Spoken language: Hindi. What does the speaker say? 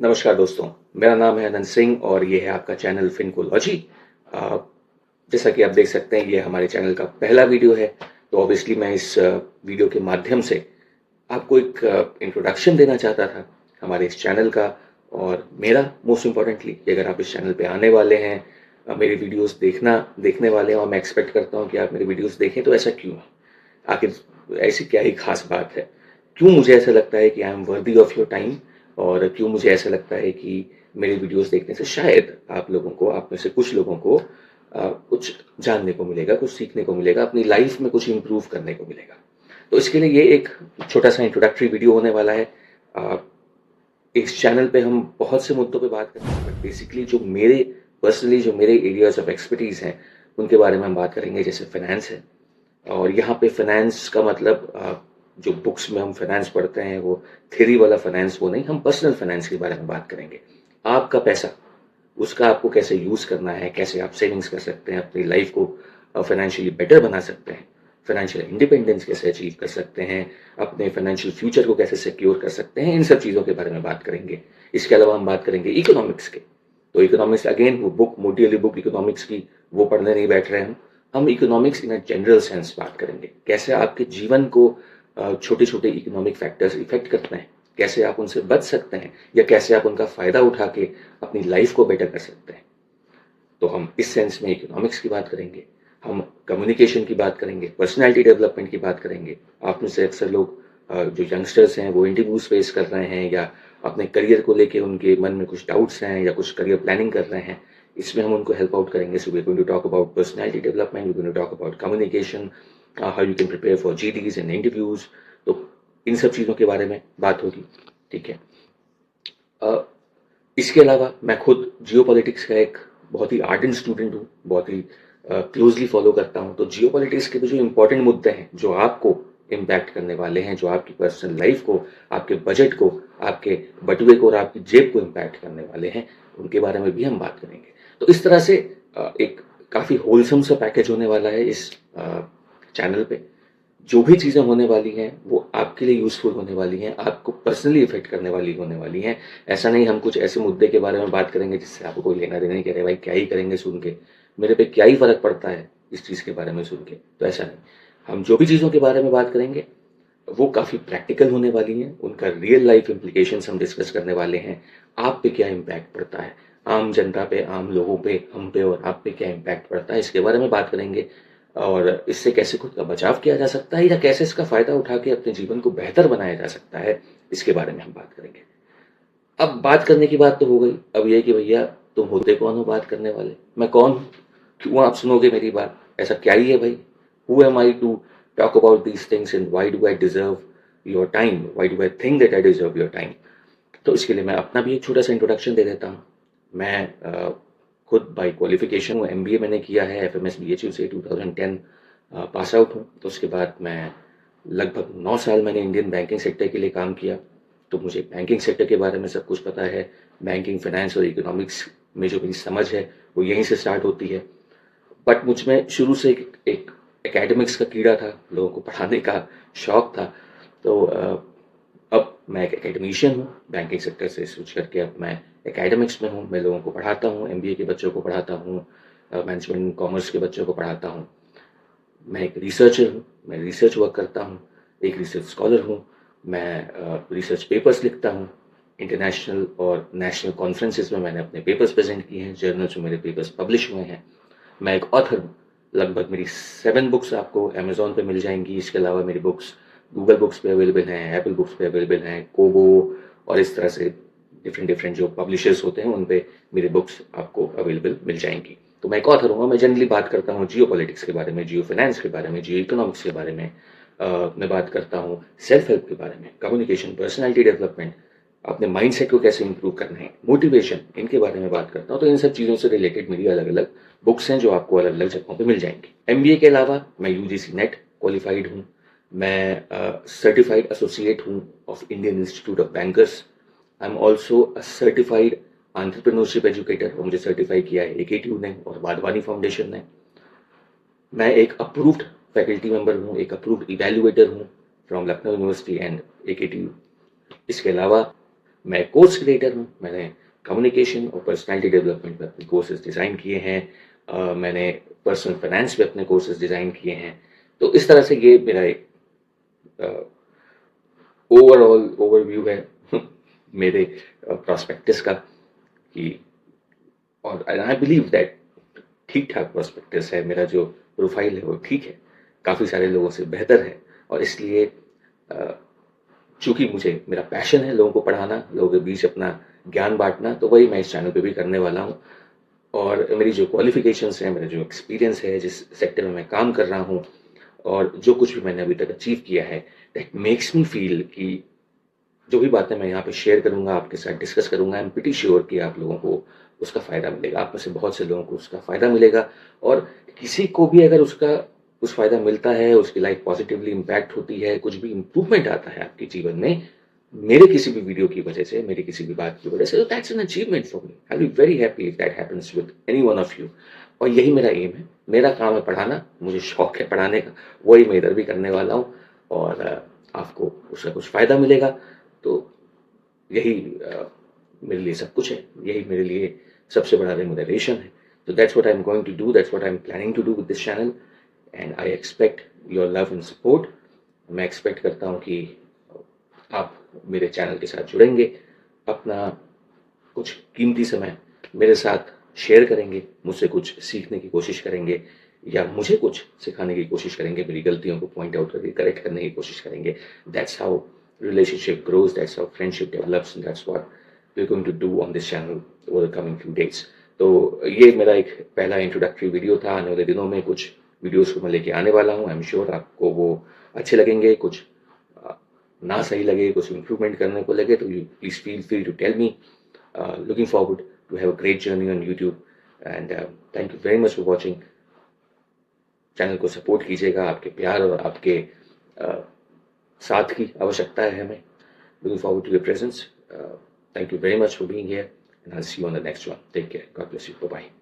नमस्कार दोस्तों, मेरा नाम है अनंत सिंह और ये है आपका चैनल फिनकोलॉजी। अ, जैसा कि आप देख सकते हैं, ये हमारे चैनल का पहला वीडियो है। तो ऑब्वियसली मैं इस वीडियो के माध्यम से आपको एक इंट्रोडक्शन देना चाहता था हमारे इस चैनल का और मेरा। मोस्ट इम्पॉर्टेंटली, अगर आप इस चैनल पे आने वाले हैं, मेरी वीडियोस देखने वाले हैं और मैं एक्सपेक्ट करता हूँ कि आप मेरी वीडियोस देखें, तो ऐसा क्यों है? आखिर ऐसी क्या ही खास बात है? क्यों मुझे ऐसा लगता है कि I am worthy of your time? और क्यों मुझे ऐसा लगता है कि मेरी वीडियोस देखने से शायद आप लोगों को, आप में से कुछ लोगों को कुछ जानने को मिलेगा, कुछ सीखने को मिलेगा, अपनी लाइफ में कुछ इम्प्रूव करने को मिलेगा। तो इसके लिए ये एक छोटा सा इंट्रोडक्टरी वीडियो होने वाला है। अ, इस चैनल पे हम बहुत से मुद्दों पे बात करते हैं, बट बेसिकली जो मेरे एरियाज ऑफ एक्सपर्टीज हैं, उनके बारे में हम बात करेंगे। जैसे फाइनेंस है, और यहाँ पे फाइनेंस का मतलब जो बुक्स में हम फाइनेंस पढ़ते हैं वो थ्योरी वाला फाइनेंस वो नहीं, हम पर्सनल फाइनेंस के बारे में बात करेंगे। आपका पैसा, उसका आपको कैसे यूज करना है, कैसे आप सेविंग्स कर सकते हैं, अपनी लाइफ को फाइनेंशियली बेटर बना सकते हैं, फाइनेंशियल इंडिपेंडेंस कैसे अचीव कर सकते हैं, अपने फाइनेंशियल फ्यूचर को कैसे सिक्योर कर सकते हैं, इन सब चीज़ों के बारे में बात करेंगे। इसके अलावा हम बात करेंगे इकोनॉमिक्स के। तो इकोनॉमिक्स अगेन, वो बुक, मोटी वाली बुक इकोनॉमिक्स की, वो पढ़ने नहीं बैठ रहे हैं हम economics in a general sense बात करेंगे। कैसे आपके जीवन को छोटे छोटे इकोनॉमिक फैक्टर्स इफेक्ट करते हैं, कैसे आप उनसे बच सकते हैं, या कैसे आप उनका फायदा उठा के अपनी लाइफ को बेटर कर सकते हैं। तो हम इस सेंस में इकोनॉमिक्स की बात करेंगे, हम कम्युनिकेशन की बात करेंगे, पर्सनैलिटी डेवलपमेंट की बात करेंगे। आप में से अक्सर लोग जो यंगस्टर्स हैं वो इंटरव्यूज फेस कर रहे हैं, या अपने करियर को लेके उनके मन में कुछ डाउट्स हैं, या कुछ करियर प्लानिंग कर रहे हैं, इसमें हम उनको हेल्प आउट करेंगे। So we are going to talk about personality development, we are going to talk about communication, how you can prepare for GDs and interviews. तो इन सब चीज़ों के बारे में बात होगी। ठीक है। अ, इसके अलावा मैं खुद जियोपॉलिटिक्स का एक बहुत ही आर्डेंट स्टूडेंट हूँ, बहुत ही क्लोजली फॉलो करता हूँ। तो जियोपॉलिटिक्स के भी जो इंपॉर्टेंट मुद्दे हैं, जो आपको इम्पैक्ट करने वाले हैं, जो आपकी पर्सनल लाइफ को, आपके बजट को, आपके बटुए को और आपकी जेब को इम्पैक्ट करने वाले हैं, उनके बारे में भी हम बात करेंगे। तो इस तरह से एक काफ़ी होलसम सा पैकेज होने वाला है इस चैनल पे। जो भी चीज़ें होने वाली हैं वो आपके लिए यूज़फुल होने वाली हैं, आपको पर्सनली इफेक्ट करने वाली होने वाली हैं। ऐसा नहीं हम कुछ ऐसे मुद्दे के बारे में बात करेंगे जिससे आपको कोई लेना देना नहीं, कह रहे भाई क्या ही करेंगे सुन के, मेरे पे क्या ही फ़र्क पड़ता है इस चीज़ के बारे में सुन के। तो ऐसा नहीं, हम जो भी चीज़ों के बारे में बात करेंगे वो काफ़ी प्रैक्टिकल होने वाली हैं, उनका रियल लाइफ इम्प्लीकेशंस हम डिस्कस करने वाले हैं। आप पे क्या इम्पैक्ट पड़ता है, आम जनता पे, आम लोगों पे, हम पे और आप पे क्या इम्पैक्ट पड़ता है, इसके बारे में बात करेंगे। और इससे कैसे खुद का बचाव किया जा सकता है, या कैसे इसका फ़ायदा उठा के अपने जीवन को बेहतर बनाया जा सकता है, इसके बारे में हम बात करेंगे। अब बात करने की बात तो हो गई, अब ये कि भैया तुम होते कौन हो बात करने वाले? मैं कौन हूँ? क्यों आप सुनोगे मेरी बात? ऐसा क्या ही है भाई? Who am I to talk about these things, and why do I deserve your time? Why do I think that I deserve your time? तो इसके लिए मैं अपना भी एक छोटा सा इंट्रोडक्शन दे देता हूँ। मैं खुद बाई क्वालिफिकेशन हूँ, एमबीए मैंने किया है एफएमएस बीएचयू से, 2010 पास आउट हूँ। तो उसके बाद मैं लगभग 9 साल मैंने इंडियन बैंकिंग सेक्टर के लिए काम किया। तो मुझे बैंकिंग सेक्टर के बारे में सब कुछ पता है। बैंकिंग, फाइनेंस और इकोनॉमिक्स में जो मेरी समझ है वो यहीं से स्टार्ट होती है। बट मुझ में शुरू से एक एकेडमिक्स का कीड़ा था, लोगों को पढ़ाने का शौक था। तो अब मैं एक एकेडमिशियन हूँ, बैंकिंग सेक्टर से स्विच करके अब मैं एकेडमिक्स में हूँ। मैं लोगों को पढ़ाता हूँ, एमबीए के बच्चों को पढ़ाता हूँ, मैनेजमेंट कॉमर्स के बच्चों को पढ़ाता हूँ। मैं एक रिसर्चर हूँ, मैं रिसर्च वर्क करता हूँ, एक रिसर्च स्कॉलर हूँ। मैं रिसर्च पेपर्स लिखता हूँ। इंटरनेशनल और नेशनल कॉन्फ्रेंसेस में मैंने अपने पेपर्स प्रेजेंट किए हैं, जर्नल्स में मेरे पेपर्स पब्लिश हुए हैं। मैं एक ऑथर हूँ। लगभग मेरी 7 बुक्स आपको अमेजोन पे मिल जाएंगी। इसके अलावा मेरी बुक्स गूगल बुक्स पे अवेलेबल हैं, एप्पल बुक्स पे अवेलेबल हैं, कोबो और इस तरह से डिफरेंट डिफरेंट जो पब्लिशर्स होते हैं उन पे मेरी बुक्स आपको अवेलेबल मिल जाएंगी। तो मैं एक ऑथर हूँ। मैं जनरली बात करता हूँ जियो पॉलिटिक्स के बारे में, जियो फाइनेंस के बारे में, जियो इकोनॉमिक्स के बारे में। मैं बात करता हूँ सेल्फ हेल्प के बारे में, कम्युनिकेशन, पर्सनैलिटी डेवलपमेंट, अपने माइंडसेट को कैसे इंप्रूव करना है, मोटिवेशन, इनके बारे में बात करता हूँ। तो इन सब चीज़ों से रिलेटेड मेरी अलग अलग बुक्स हैं जो आपको अलग अलग जगहों पे मिल जाएंगी। एमबीए के अलावा मैं यूजीसी नेट क्वालिफाइड हूँ। मैं सर्टिफाइड एसोसिएट हूँ of Indian institute of bankers. I am also a certified entrepreneurship educator, और मुझे सर्टिफाई किया है एकेटीयू ने और वाधवानी फाउंडेशन ने। मैं एक अप्रूव्ड फैकल्टी मेंबर हूँ, एक अप्रूव्ड इवेल्युएटर हूँ from Lucknow university and AKTU. इसके अलावा मैं कोर्स क्रिएटर हूँ, मैंने कम्युनिकेशन और पर्सनैलिटी डेवलपमेंट में अपने कोर्सेज डिज़ाइन किए हैं। मैंने पर्सनल फाइनेंस में अपने कोर्सेज डिज़ाइन किए हैं। तो इस तरह से ये मेरा एक ओवरऑल ओवरव्यू है मेरे प्रोस्पेक्टस का कि, और आई बिलीव दैट ठीक ठाक प्रोस्पेक्टस है, मेरा जो प्रोफाइल है वो ठीक है, काफ़ी सारे लोगों से बेहतर है। और इसलिए चूंकि मुझे मेरा पैशन है लोगों को पढ़ाना, लोगों के बीच अपना ज्ञान बांटना, तो वही मैं इस चैनल पे भी करने वाला हूँ। और मेरी जो क्वालिफिकेशंस हैं, मेरा जो एक्सपीरियंस है, जिस सेक्टर में मैं काम कर रहा हूँ, और जो कुछ भी मैंने अभी तक अचीव किया है, दैट मेक्स मी फील कि जो भी बातें मैं यहाँ पे शेयर करूँगा, आपके साथ डिस्कस करूँगा, आई एम प्रीटी श्योर कि आप लोगों को उसका फ़ायदा मिलेगा। आप में से बहुत से लोगों को उसका फ़ायदा मिलेगा, और किसी को भी अगर उसका कुछ फ़ायदा मिलता है, उसकी लाइफ पॉजिटिवली इम्पैक्ट होती है, कुछ भी इम्प्रूवमेंट आता है आपके जीवन में मेरे किसी भी वीडियो की वजह से, मेरी किसी भी बात की वजह से, तो that's an achievement for me. I will be very happy if that happens with any one of you. और यही मेरा एम है, मेरा काम है पढ़ाना, मुझे शौक है पढ़ाने का, वही मैं इधर भी करने वाला हूँ। और आपको उसका कुछ फ़ायदा मिलेगा, तो यही मेरे लिए सब कुछ है, यही मेरे लिए सबसे बड़ा रेमुनरेशन है। तो that's what I am going to do, that's what I am planning to do with this channel, and I expect your love and support. मैं एक्सपेक्ट करता हूँ कि आप मेरे चैनल के साथ जुड़ेंगे, अपना कुछ कीमती समय मेरे साथ शेयर करेंगे, मुझसे कुछ सीखने की कोशिश करेंगे, या मुझे कुछ सिखाने की कोशिश करेंगे, मेरी गलतियों को पॉइंट आउट करके करेक्ट करने की कोशिश करेंगे। That's how relationship grows, that's how friendship develops, and that's what we're going to do on this channel over the coming few days. तो ये मेरा एक पहला इंट्रोडक्टरी वीडियो था। आने वाले दिनों में कुछ वीडियोस को मैं लेके आने वाला हूँ। आई एम श्योर आपको वो अच्छे लगेंगे, कुछ ना सही लगे, कुछ इम्प्रूवमेंट करने को लगे, तो you please feel free to tell me. Looking forward to have a great journey on YouTube, and thank you very much for watching. Channel को सपोर्ट कीजिएगा, आपके प्यार और आपके साथ की आवश्यकता है हमें। Looking forward to your presence. Thank you very much for being here, and I'll see you on the next one. Take care. God bless you. Bye bye.